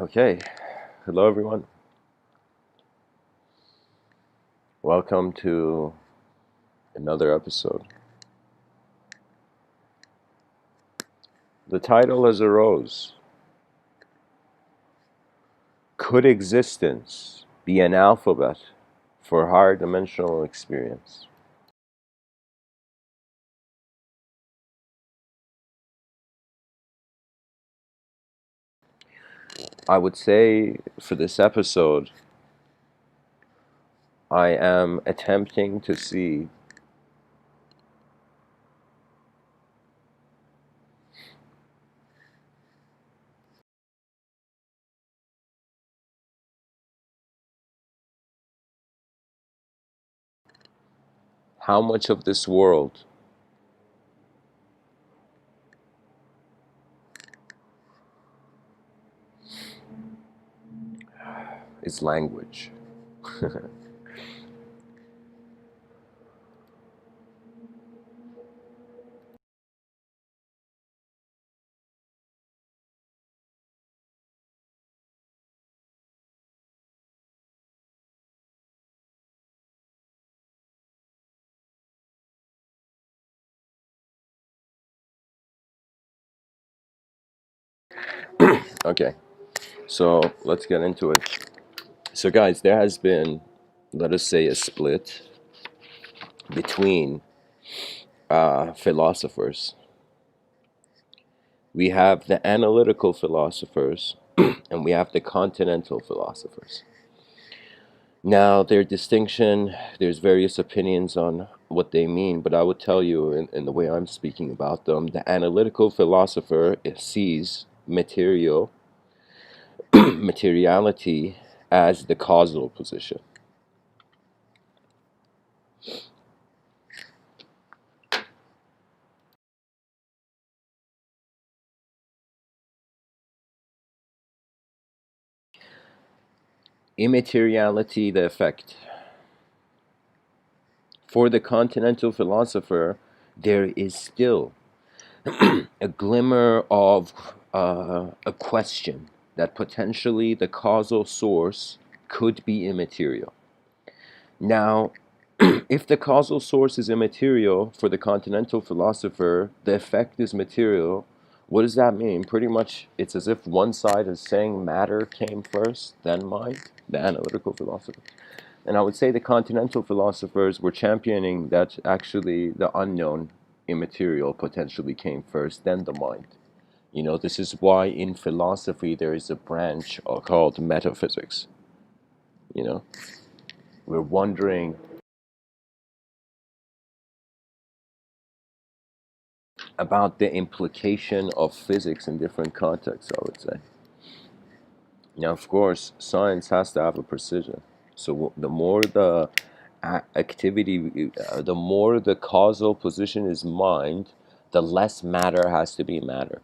Okay, hello everyone. Welcome to another episode. The title has arose. Could existence be an alphabet for higher dimensional experience? I would say for this episode, I am attempting to see how much of this world is language. Okay, so let's get into it. So, guys, there has been, let us say, a split between philosophers. We have the analytical philosophers and we have the continental philosophers. Now, their distinction, there's various opinions on what they mean, but I would tell you, in the way I'm speaking about them, the analytical philosopher sees materiality as the causal position. Immateriality, the effect. For the continental philosopher, there is still a glimmer of a question that potentially the causal source could be immaterial. Now, if the causal source is immaterial for the continental philosopher, the effect is material. What does that mean? Pretty much, it's as if one side is saying matter came first, then mind, the analytical philosopher. And I would say the continental philosophers were championing that actually the unknown immaterial potentially came first, then the mind. This is why in philosophy there is a branch called metaphysics. You know, we're wondering about the implication of physics in different contexts, I would say. Now, of course, science has to have a precision. So the more the activity, the more the causal position is mind, the less matter has to be matter.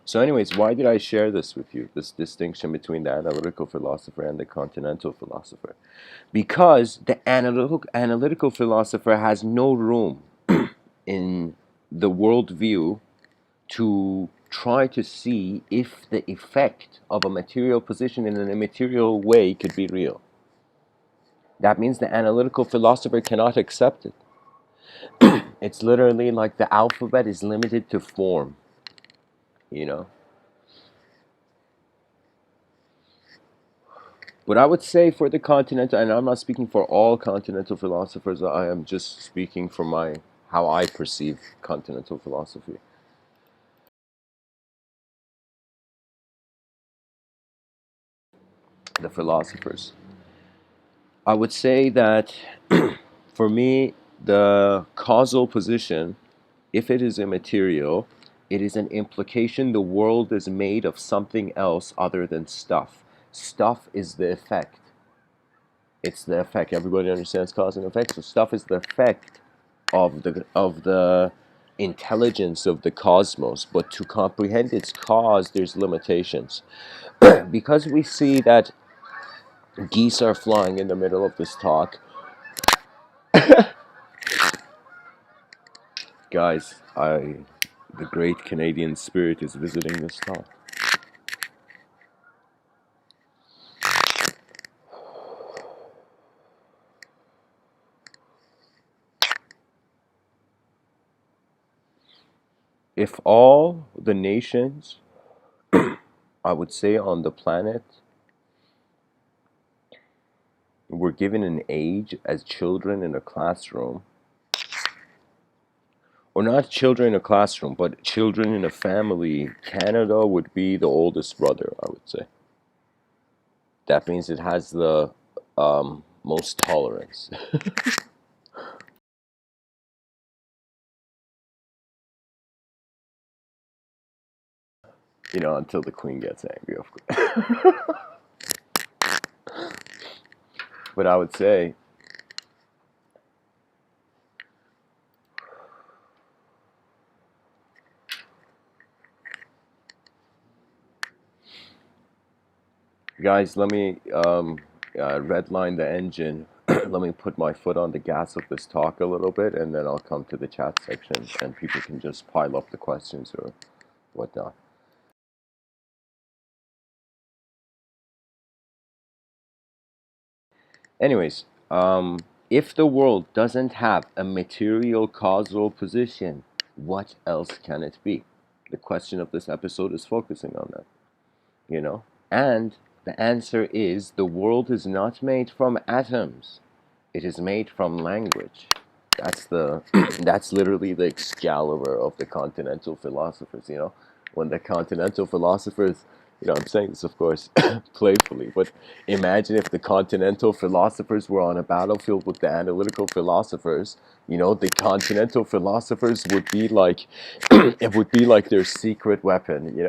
So anyways, why did I share this with you, this distinction between the analytical philosopher and the continental philosopher? Because the analytical philosopher has no room in the worldview to try to see if the effect of a material position in an immaterial way could be real. That means the analytical philosopher cannot accept it. It's literally like the alphabet is limited to form, you know? But I would say for the continental, and I'm not speaking for all continental philosophers, I am just speaking for how I perceive continental philosophy. The philosophers. I would say that for me, the causal position, if it is immaterial, it is an implication the world is made of something else other than stuff. Stuff is the effect. It's the effect. Everybody understands cause and effect. So stuff is the effect of the intelligence of the cosmos. But to comprehend its cause, there's limitations. Because we see that geese are flying in the middle of this talk, Guys, the great Canadian spirit is visiting this talk. If all the nations, I would say, on the planet were given an age as children in a classroom, or not children in a classroom, but children in a family, Canada would be the oldest brother, I would say. That means it has the most tolerance. Until the queen gets angry, of course. But I would say, guys, let me redline the engine. Let me put my foot on the gas of this talk a little bit, and then I'll come to the chat section, and people can just pile up the questions or whatnot. Anyways, if the world doesn't have a material causal position, what else can it be? The question of this episode is focusing on that, you know? And the answer is the world is not made from atoms. It is made from language. That's the that's literally the Excalibur of the continental philosophers, When the continental philosophers, I'm saying this of course playfully, but imagine if the continental philosophers were on a battlefield with the analytical philosophers, the continental philosophers would be like it would be like their secret weapon.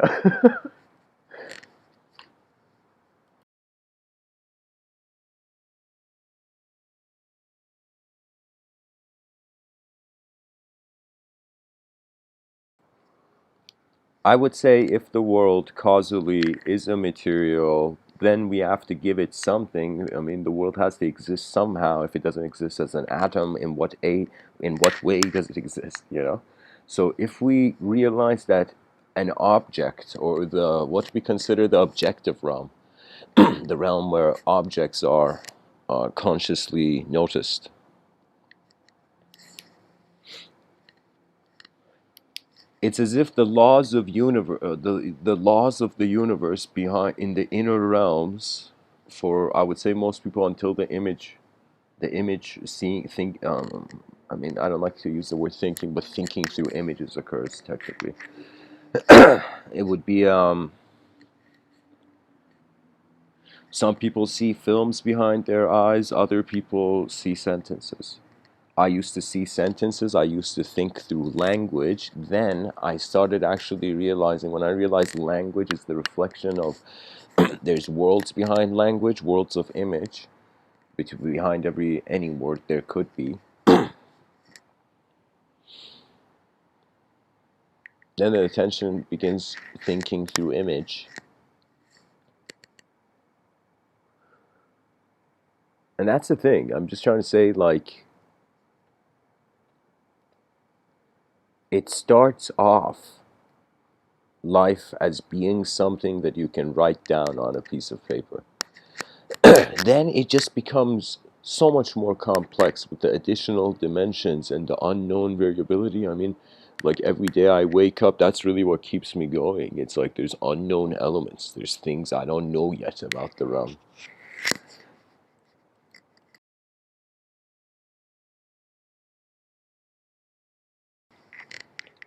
I would say if the world causally is a material, then we have to give it something. I mean, the world has to exist somehow. If it doesn't exist as an atom, in what way does it exist? So if we realize that an object, or the what we consider the objective realm, the realm where objects are consciously noticed, it's as if the laws of the laws of the universe behind in the inner realms, for I would say most people, until the image seeing think I mean, I don't like to use the word thinking, but thinking through images occurs technically. It would be some people see films behind their eyes, other people see sentences. I used to see sentences, I used to think through language. Then I started actually realizing, when I realized language is the reflection of, there's worlds behind language, worlds of image, behind any word there could be. Then the attention begins thinking through image. And that's the thing. I'm just trying to say, like, it starts off life as being something that you can write down on a piece of paper. Then it just becomes so much more complex with the additional dimensions and the unknown variability. I mean, like every day I wake up, that's really what keeps me going. It's like there's unknown elements, there's things I don't know yet about the realm.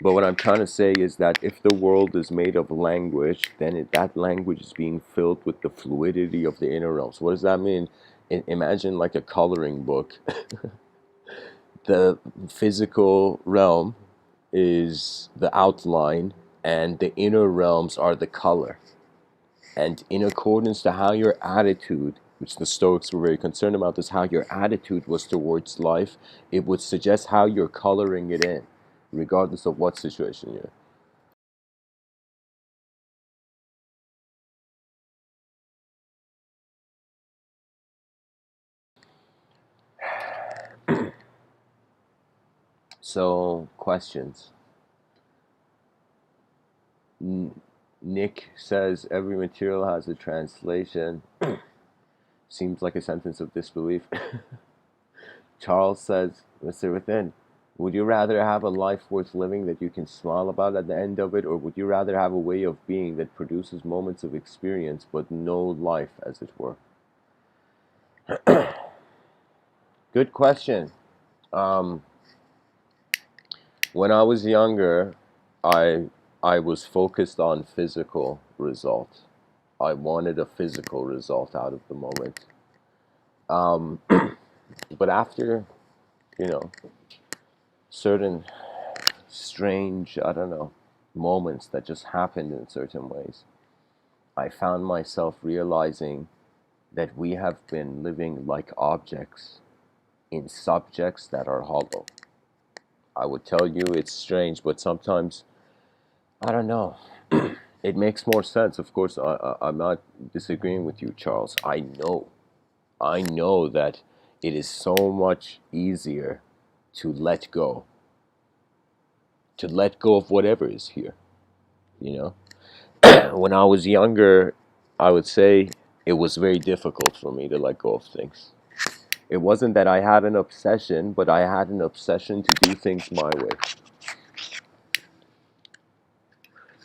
But what I'm trying to say is that if the world is made of language, then that language is being filled with the fluidity of the inner realms. What does that mean? Imagine like a coloring book. The physical realm is the outline, and the inner realms are the color. And in accordance to how your attitude, which the Stoics were very concerned about, is how your attitude was towards life, it would suggest how you're coloring it in, regardless of what situation you're in. So, questions. Nick says every material has a translation. Seems like a sentence of disbelief. Charles says, Mr. Within, would you rather have a life worth living that you can smile about at the end of it, or would you rather have a way of being that produces moments of experience but no life, as it were? Good question. Um, when I was younger, I I was focused on physical result. I wanted a physical result out of the moment. Um, but after, you know, certain strange, I don't know, moments that just happened in certain ways, I found myself realizing that we have been living like objects in subjects that are hollow. I would tell you it's strange, but sometimes, I don't know, it makes more sense. Of course, I'm not disagreeing with you, Charles. I know that it is so much easier to let go, of whatever is here, you know? When I was younger, I would say it was very difficult for me to let go of things. It wasn't that I had an obsession, but I had an obsession to do things my way.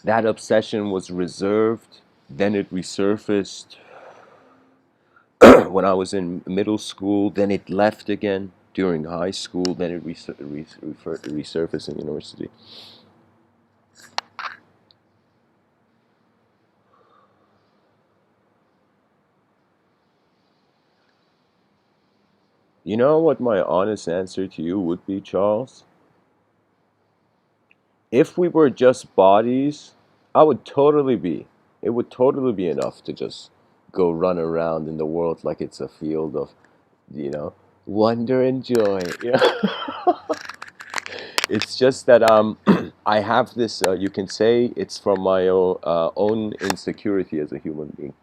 That obsession was reserved, then it resurfaced when I was in middle school, then it left again during high school, then it resurfaced in university. You know what my honest answer to you would be, Charles? If we were just bodies, I would totally be. It would totally be enough to just go run around in the world like it's a field of, you know, wonder and joy. You know? It's just that I have this. You can say it's from my own insecurity as a human being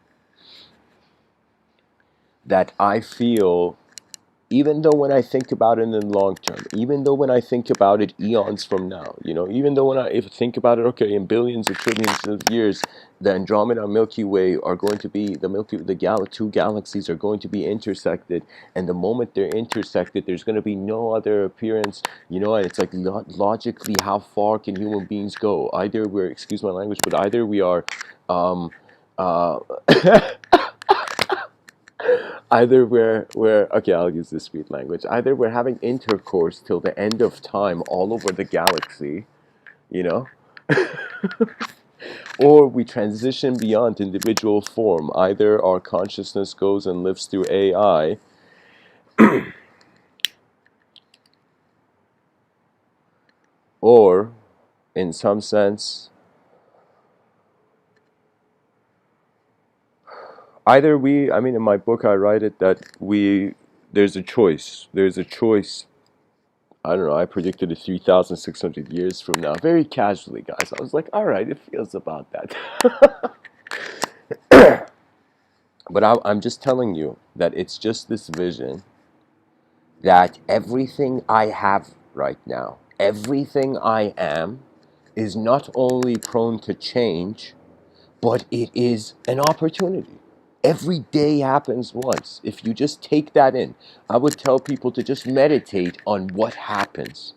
that I feel, even though when I think about it in the long term, even though when I think about it eons from now, you know, even though when I if think about it, okay, in billions or trillions of years, the Andromeda Milky Way are going to be two galaxies are going to be intersected, and the moment they're intersected, there's going to be no other appearance, you know, and it's like logically, how far can human beings go? Either we're, excuse my language, but either we are, um, uh, either we're okay, I'll use this street language. Either we're having intercourse till the end of time all over the galaxy, you know, or we transition beyond individual form. Either our consciousness goes and lives through AI, or in some sense, either we, I mean, in my book I write it that there's a choice. There's a choice. I don't know, I predicted it 3,600 years from now. Very casually, guys. I was like, all right, it feels about that. But I'm just telling you that it's just this vision that everything I have right now, everything I am, is not only prone to change, but it is an opportunity. Every day happens once. If you just take that in, I would tell people to just meditate on what happens.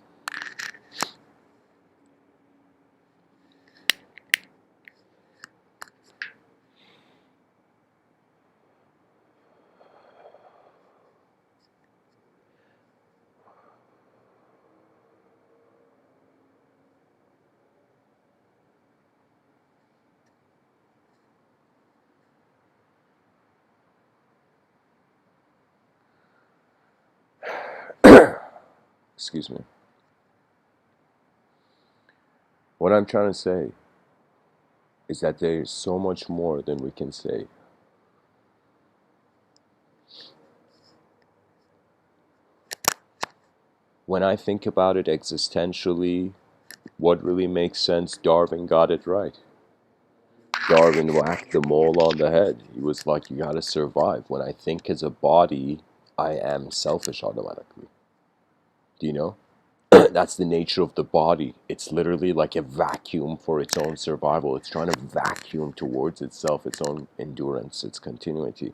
Excuse me. What I'm trying to say is that there is so much more than we can say. When I think about it existentially, what really makes sense, Darwin got it right. Darwin whacked the mole on the head. He was like, you gotta survive. When I think as a body, I am selfish automatically. Do you know? That's the nature of the body. It's literally like a vacuum for its own survival. It's trying to vacuum towards itself, its own endurance, its continuity.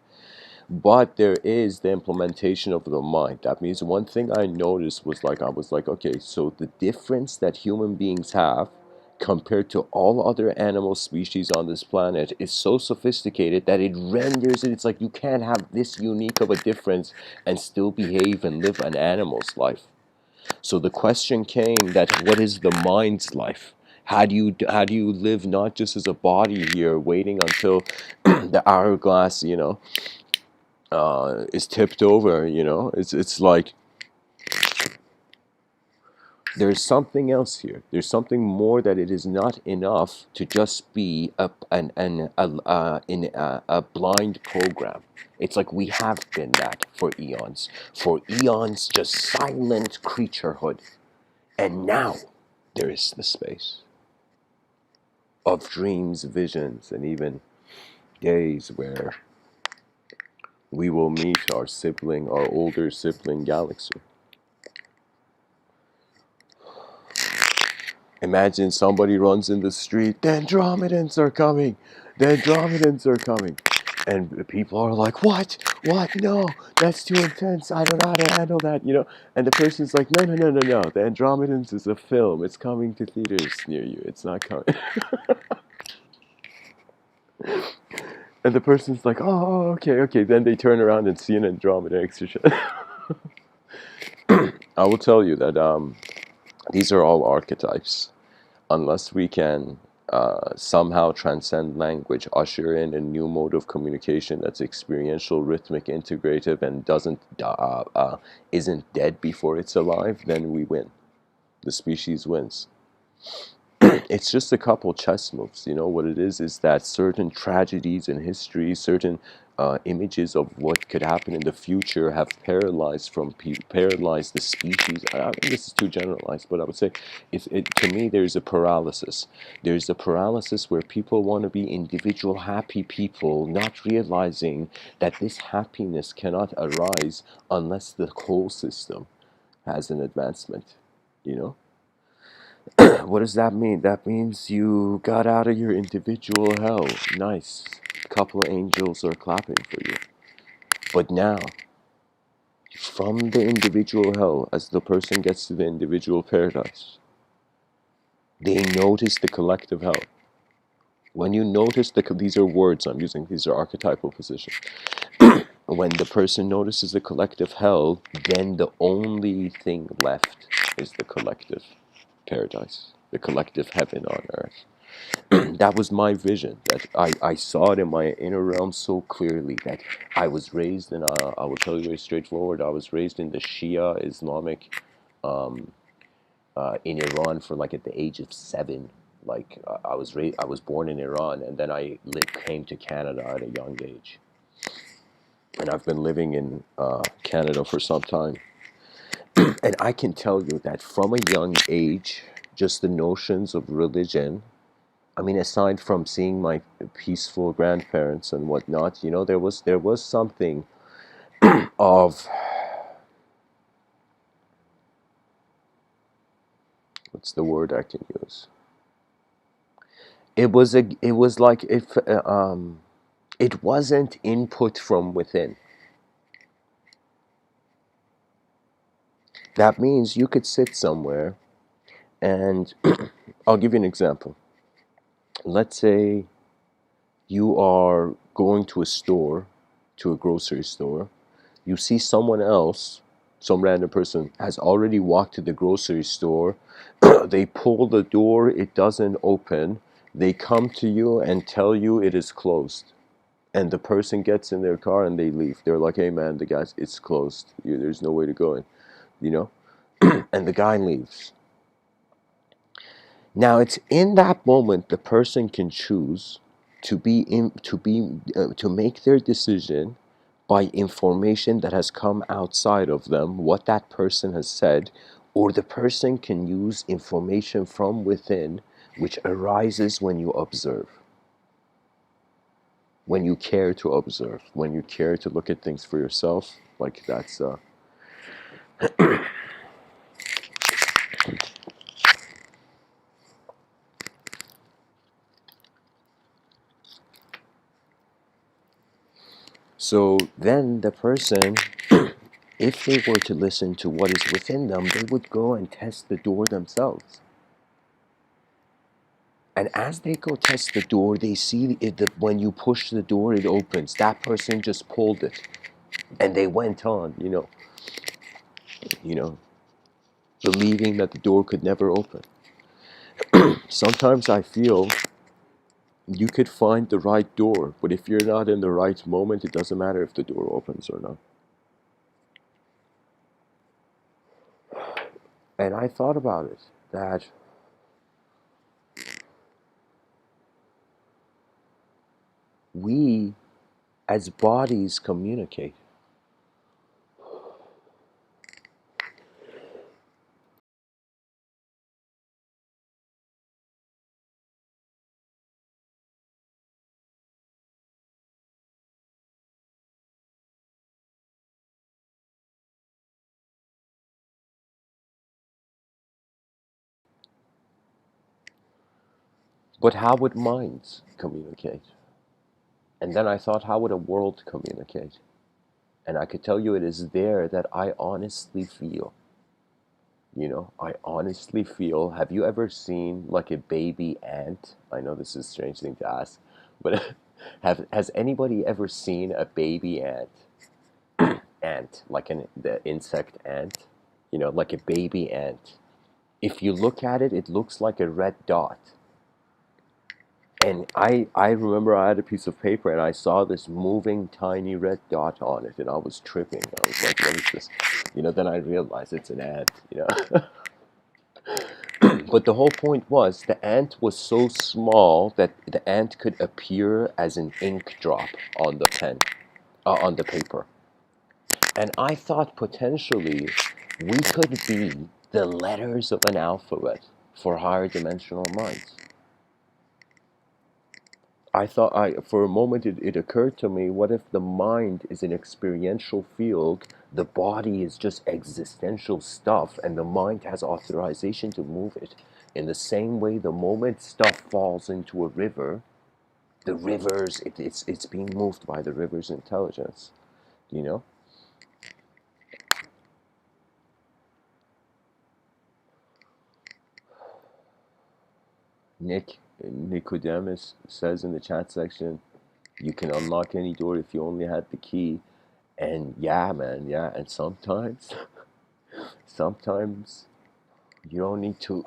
But there is the implementation of the mind. That means one thing I noticed was like, I was like, okay, so the difference that human beings have compared to all other animal species on this planet is so sophisticated that it renders it, it's like you can't have this unique of a difference and still behave and live an animal's life. So the question came that what is the mind's life? How do you live not just as a body here, waiting until the hourglass, is tipped over? It's like there's something else here. There's something more, that it is not enough to just be in a blind program. It's like we have been that for eons. For eons, just silent creaturehood. And now there is the space of dreams, visions, and even days where we will meet our sibling, our older sibling galaxy. Imagine somebody runs in the street, the Andromedans are coming, the Andromedans are coming. And people are like, what? What? No, that's too intense. I don't know how to handle that. And the person's like, no, no, no, no, no. The Andromedans is a film. It's coming to theaters near you. It's not coming. And the person's like, oh, okay, okay. Then they turn around and see an Andromeda extra. I will tell you that these are all archetypes. Unless we can somehow transcend language, usher in a new mode of communication that's experiential, rhythmic, integrative, and isn't dead before it's alive, then we win. The species wins. It's just a couple chess moves. What it is that certain tragedies in history, certain images of what could happen in the future have paralyzed the species. I think this is too generalized, but I would say, to me, there's a paralysis. There's a paralysis where people want to be individual happy people, not realizing that this happiness cannot arise unless the whole system has an advancement. You know? What does that mean? That means you got out of your individual hell. Nice. Couple of angels are clapping for you. But now, from the individual hell, as the person gets to the individual paradise, they notice the collective hell. When you notice these are words I'm using, these are archetypal positions. When the person notices the collective hell, then the only thing left is the collective paradise, the collective heaven on earth. That was my vision, that I saw it in my inner realm so clearly, that I was raised in, I will tell you very straightforward, I was raised in the Shia Islamic, in Iran for like at the age of 7. Like I was born in Iran, and then I came to Canada at a young age. And I've been living in Canada for some time. And I can tell you that from a young age, just the notions of religion, I mean, aside from seeing my peaceful grandparents and whatnot, there was something of, what's the word I can use? It was like if it wasn't input from within. That means you could sit somewhere, and I'll give you an example. Let's say you are going to a store, to a grocery store. You see someone else, some random person, has already walked to the grocery store. They pull the door, it doesn't open. They come to you and tell you it is closed. And the person gets in their car and they leave. They're like, hey man, it's closed. There's no way to go in, you know? And the guy leaves. Now it's in that moment the person can choose to make their decision by information that has come outside of them, what that person has said, or the person can use information from within, which arises when you observe, when you care to observe, when you care to look at things for yourself. Like that's So then the person, if they were to listen to what is within them, they would go and test the door themselves. And as they go test the door, they see that when you push the door, it opens. That person just pulled it. And they went on, believing that the door could never open. Sometimes I feel you could find the right door, but if you're not in the right moment, it doesn't matter if the door opens or not. And I thought about it, that we as bodies communicate. But how would minds communicate? And then I thought, how would a world communicate? And I could tell you it is there that I honestly feel. I honestly feel. Have you ever seen like a baby ant? I know this is a strange thing to ask, but has anybody ever seen a baby ant? Ant, like the insect ant, like a baby ant. If you look at it, it looks like a red dot. And I remember I had a piece of paper and I saw this moving tiny red dot on it, and I was tripping. I was like, what is this? Then I realized it's an ant. But the whole point was the ant was so small that the ant could appear as an ink drop on the pen, on the paper. And I thought potentially we could be the letters of an alphabet for higher dimensional minds. For a moment, it occurred to me, what if the mind is an experiential field, the body is just existential stuff, and the mind has authorization to move it? In the same way, the moment stuff falls into a river, the rivers, it's being moved by the river's intelligence, you know? Nicodemus says in the chat section, you can unlock any door if you only had the key. And yeah, man, yeah. And sometimes you don't need to.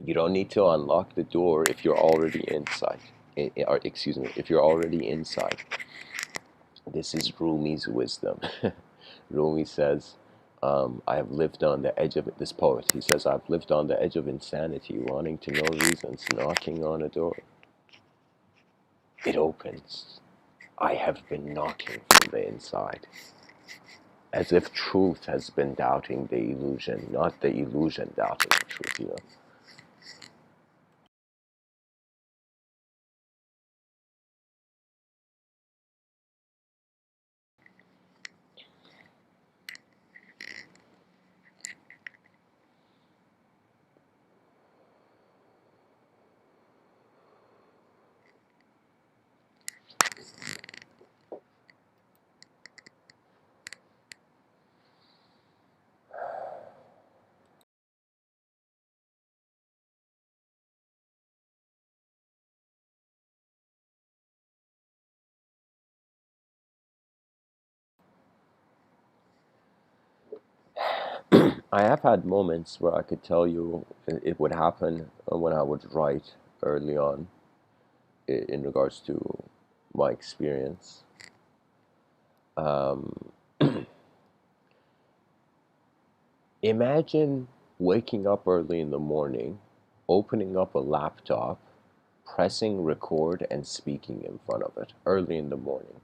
You don't need to unlock the door if you're already inside. Or excuse me, if you're already inside. This is Rumi's wisdom. Rumi says, I have lived on the edge of it. This poet, he says, I've lived on the edge of insanity, wanting to know reasons, knocking on a door. It opens. I have been knocking from the inside. As if truth has been doubting the illusion, not the illusion doubting the truth. I have had moments where I could tell you it would happen when I would write early on in regards to my experience. Um, Imagine waking up early in the morning, opening up a laptop, pressing record, and speaking in front of it early in the morning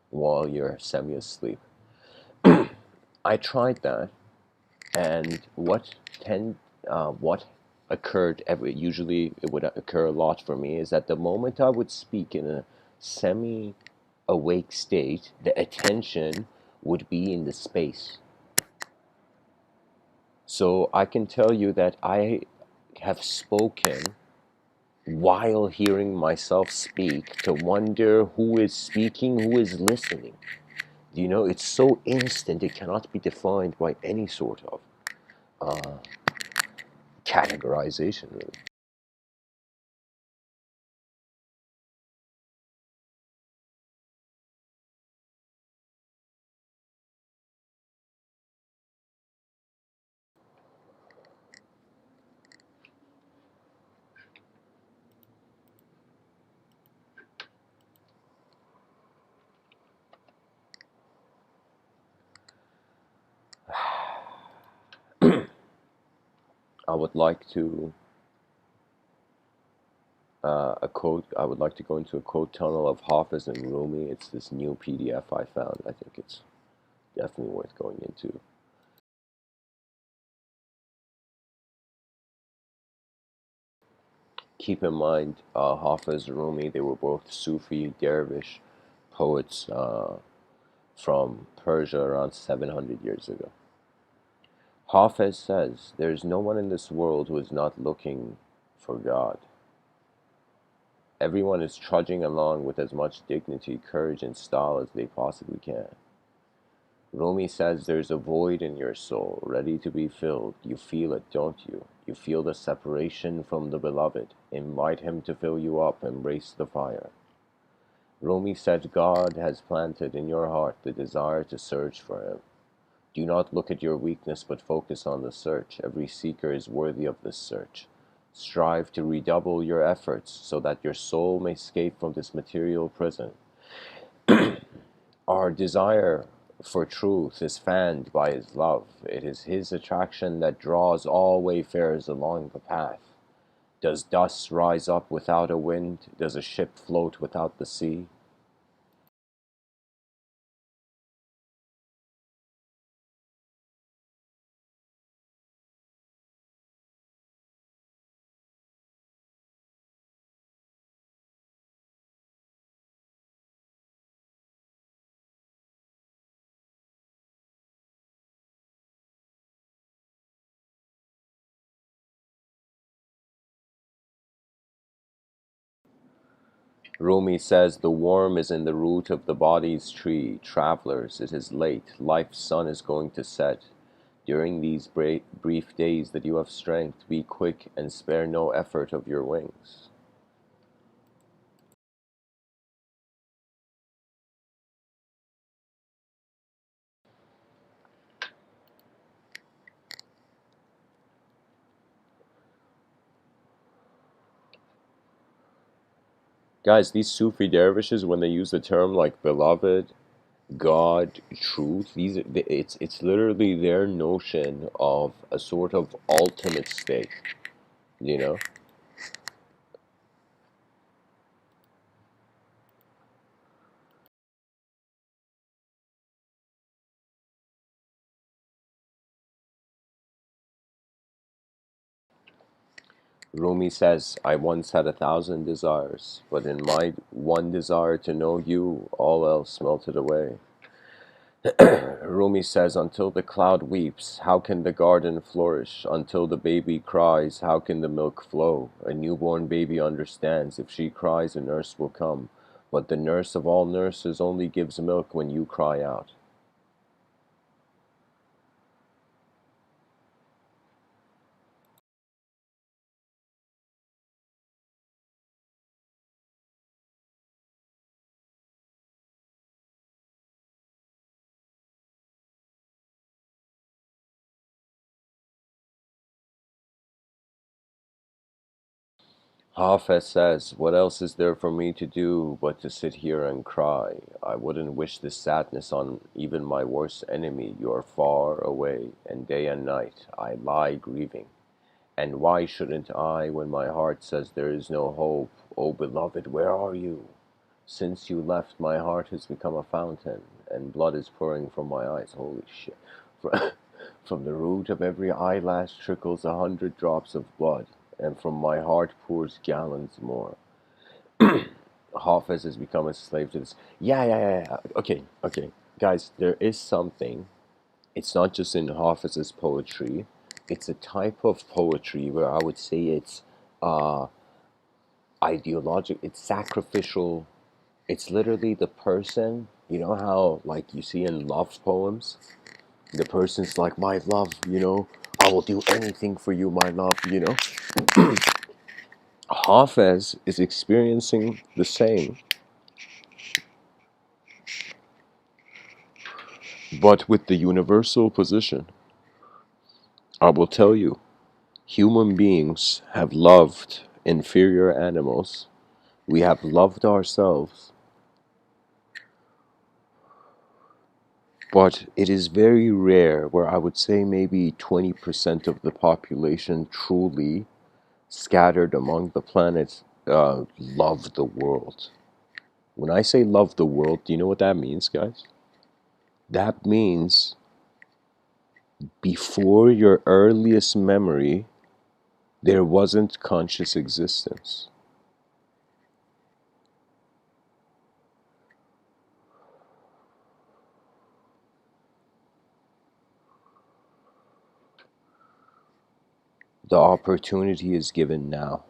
while you're semi asleep. I tried that, and what occurred usually it would occur a lot for me, is that the moment I would speak in a semi awake state, the attention would be in the space. So I can tell you that I have spoken while hearing myself speak to wonder who is speaking, who is listening. You know, it's so instant, it cannot be defined by any sort of uh, categorization, really. I would like to a quote. I would like to go into a quote tunnel of Hafiz and Rumi. It's this new PDF I found. I think it's definitely worth going into. Keep in mind, Hafiz and Rumi, they were both Sufi dervish poets from Persia around 700 years ago. Hafiz says, "There is no one in this world who is not looking for God. Everyone is trudging along with as much dignity, courage, and style as they possibly can." Rumi says, "There's a void in your soul, ready to be filled. You feel it, don't you? You feel the separation from the beloved. Invite him to fill you up, embrace the fire." Rumi said, "God has planted in your heart the desire to search for him. Do not look at your weakness, but focus on the search. Every seeker is worthy of this search. Strive to redouble your efforts so that your soul may escape from this material prison. Our desire for truth is fanned by his love. It is his attraction that draws all wayfarers along the path. Does dust rise up without a wind? Does a ship float without the sea?" Rumi says, "The worm is in the root of the body's tree. Travelers, it is late. Life's sun is going to set. During these brief days that you have strength, be quick and spare no effort of your wings." Guys, these Sufi dervishes, when they use the term like beloved, God, truth, it's literally their notion of a sort of ultimate state, you know? Rumi says, "I once had 1,000 desires, but in my one desire to know you, all else melted away." Rumi says, "Until the cloud weeps, how can the garden flourish? Until the baby cries, how can the milk flow? A newborn baby understands, if she cries, a nurse will come. But the nurse of all nurses only gives milk when you cry out." Hafez says, "What else is there for me to do but to sit here and cry? I wouldn't wish this sadness on even my worst enemy. You are far away, and day and night I lie grieving. And why shouldn't I, when my heart says there is no hope? Oh, beloved, where are you? Since you left, my heart has become a fountain, and blood is pouring from my eyes." Holy shit. From the root of every eyelash trickles 100 drops of blood, and from my heart pours gallons more. Hafez has become a slave to this. Yeah. Okay, okay. Guys, there is something. It's not just in Hafez's poetry. It's a type of poetry where I would say it's uh, ideological, it's sacrificial. It's literally the person, you know how, like, you see in love poems, the person's like, my love, I will do anything for you, my love, Hafez is experiencing the same, but with the universal position. I will tell you, human beings have loved inferior animals. We have loved ourselves, but it is very rare where I would say maybe 20% of the population truly scattered among the planets love the world. When I say love the world, do you know what that means, guys? That means before your earliest memory, there wasn't conscious existence. The opportunity is given now.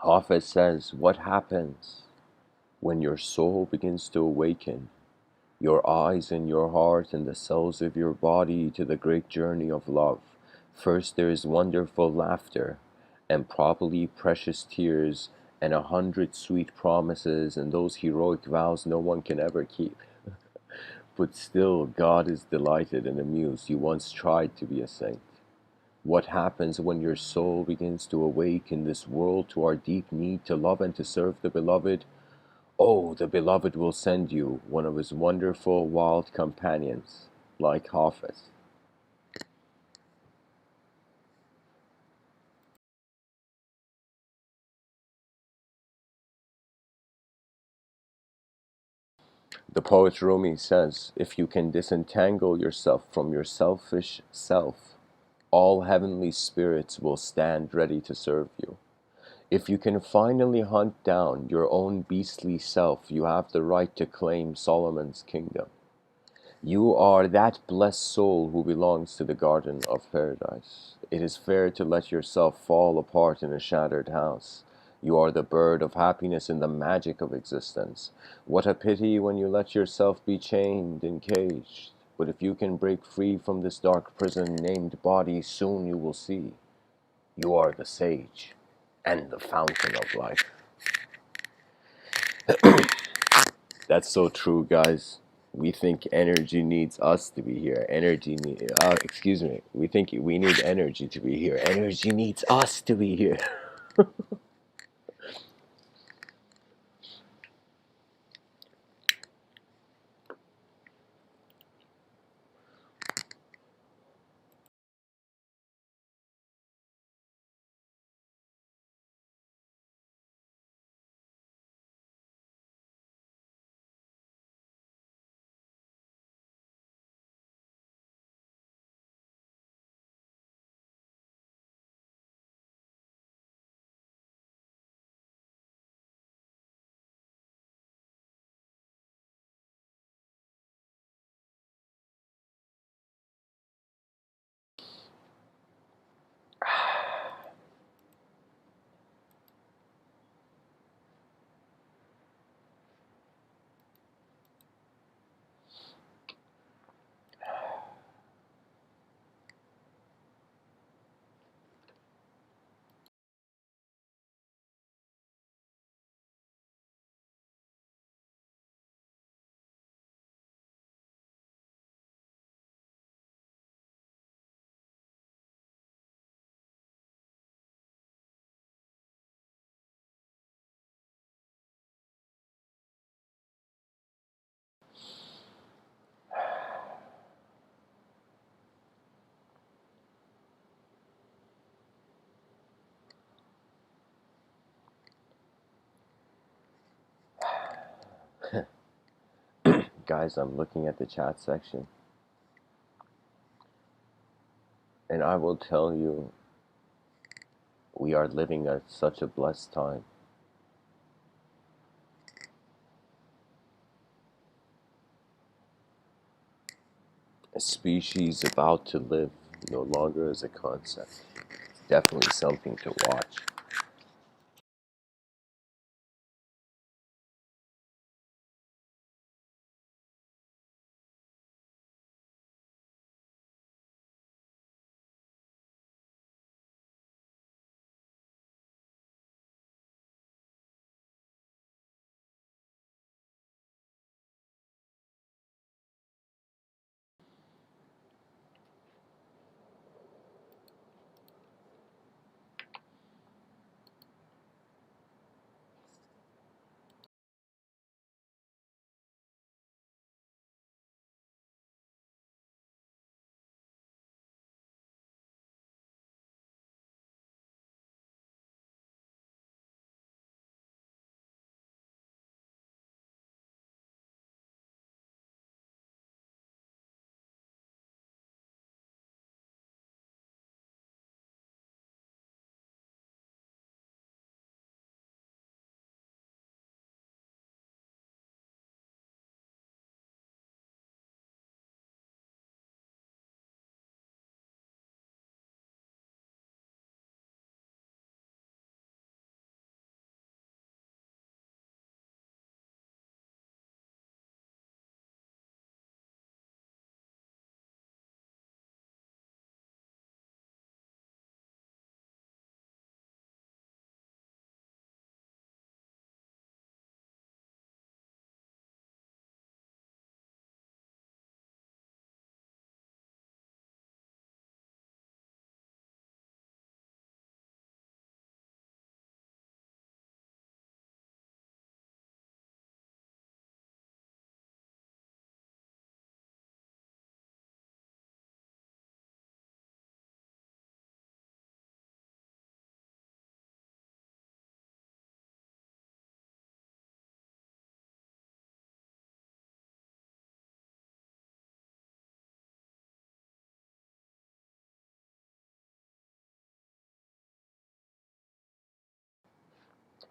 Hafez says, what happens when your soul begins to awaken, your eyes and your heart and the cells of your body to the great journey of love? First there is wonderful laughter, and probably precious tears, and 100 sweet promises, and those heroic vows no one can ever keep. But still, God is delighted and amused. You once tried to be a saint. What happens when your soul begins to awake in this world to our deep need to love and to serve the beloved? Oh, the beloved will send you one of his wonderful wild companions, like Hafiz. The poet Rumi says, if you can disentangle yourself from your selfish self, all heavenly spirits will stand ready to serve you. If you can finally hunt down your own beastly self, you have the right to claim Solomon's kingdom. You are that blessed soul who belongs to the garden of paradise. It is fair to let yourself fall apart in a shattered house. You are the bird of happiness in the magic of existence. What a pity when you let yourself be chained and caged. But if you can break free from this dark prison named body, soon you will see. You are the sage and the fountain of life. That's so true, guys. We think energy needs us to be here. Excuse me. We think we need energy to be here. Energy needs us to be here. Guys, I'm looking at the chat section, and I will tell you, we are living at such a blessed time. A species about to live no longer as a concept. It's definitely something to watch.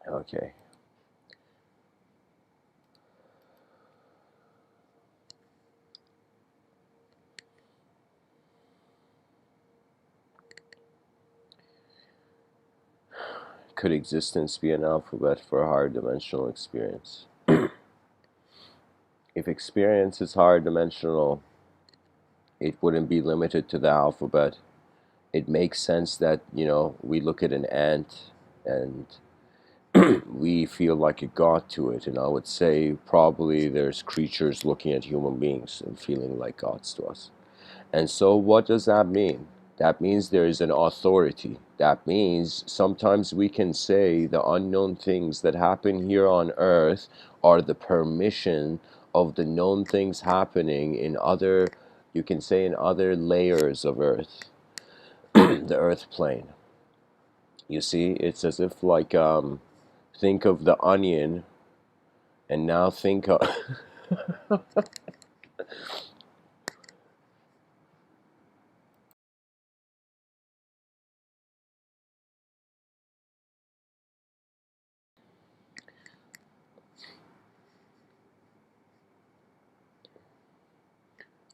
Okay. Could existence be an alphabet for a higher dimensional experience? If experience is higher dimensional, it wouldn't be limited to the alphabet. It makes sense that, we look at an ant and we feel like a god to it. And I would say probably there's creatures looking at human beings and feeling like gods to us. And so what does that mean? That means there is an authority. That means sometimes we can say the unknown things that happen here on earth are the permission of the known things happening in other, you can say, in other layers of earth, the earth plane. You see, it's as if like, think of the onion, and now think of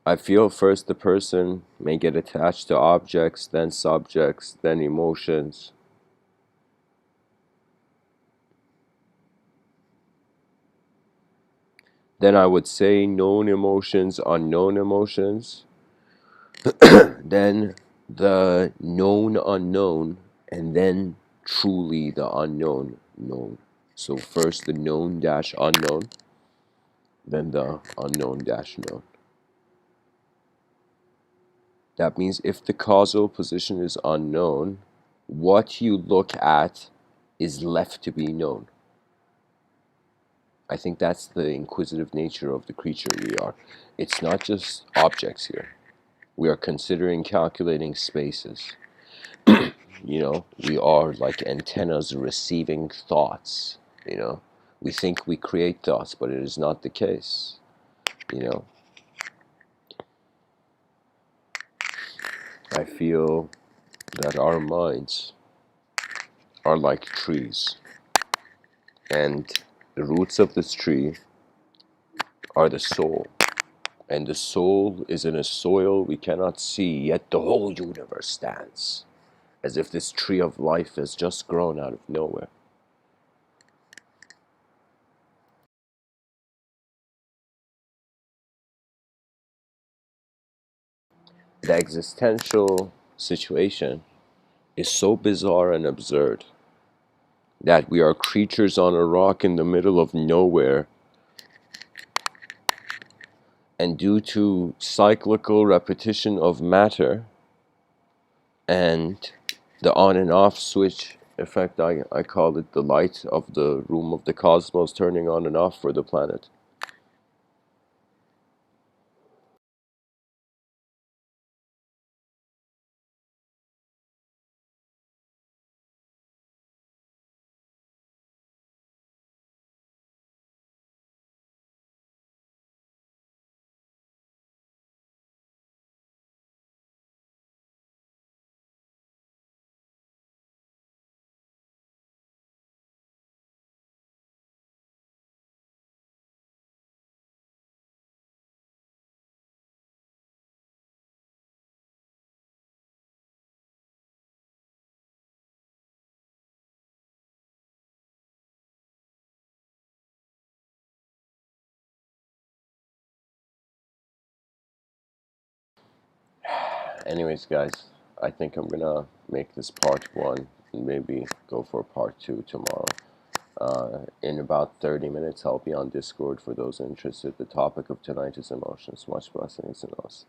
I feel first the person may get attached to objects, then subjects, then emotions. Then I would say known emotions, unknown emotions, then the known unknown, and then truly the unknown known. So first the known dash unknown, then the unknown dash known. That means if the causal position is unknown, what you look at is left to be known. I think that's the inquisitive nature of the creature we are. It's not just objects here. We are considering calculating spaces. We are like antennas receiving thoughts. We think we create thoughts, but it is not the case. You know, I feel that our minds are like trees, and the roots of this tree are the soul. And the soul is in a soil we cannot see, yet the whole universe stands, as if this tree of life has just grown out of nowhere. The existential situation is so bizarre and absurd that we are creatures on a rock in the middle of nowhere, and due to cyclical repetition of matter and the on and off switch effect, I call it the light of the room of the cosmos turning on and off for the planet. Anyways, guys, I think I'm gonna make this part one and maybe go for part two tomorrow. In about 30 minutes, I'll be on Discord for those interested. The topic of tonight is emotions. Much blessings and us.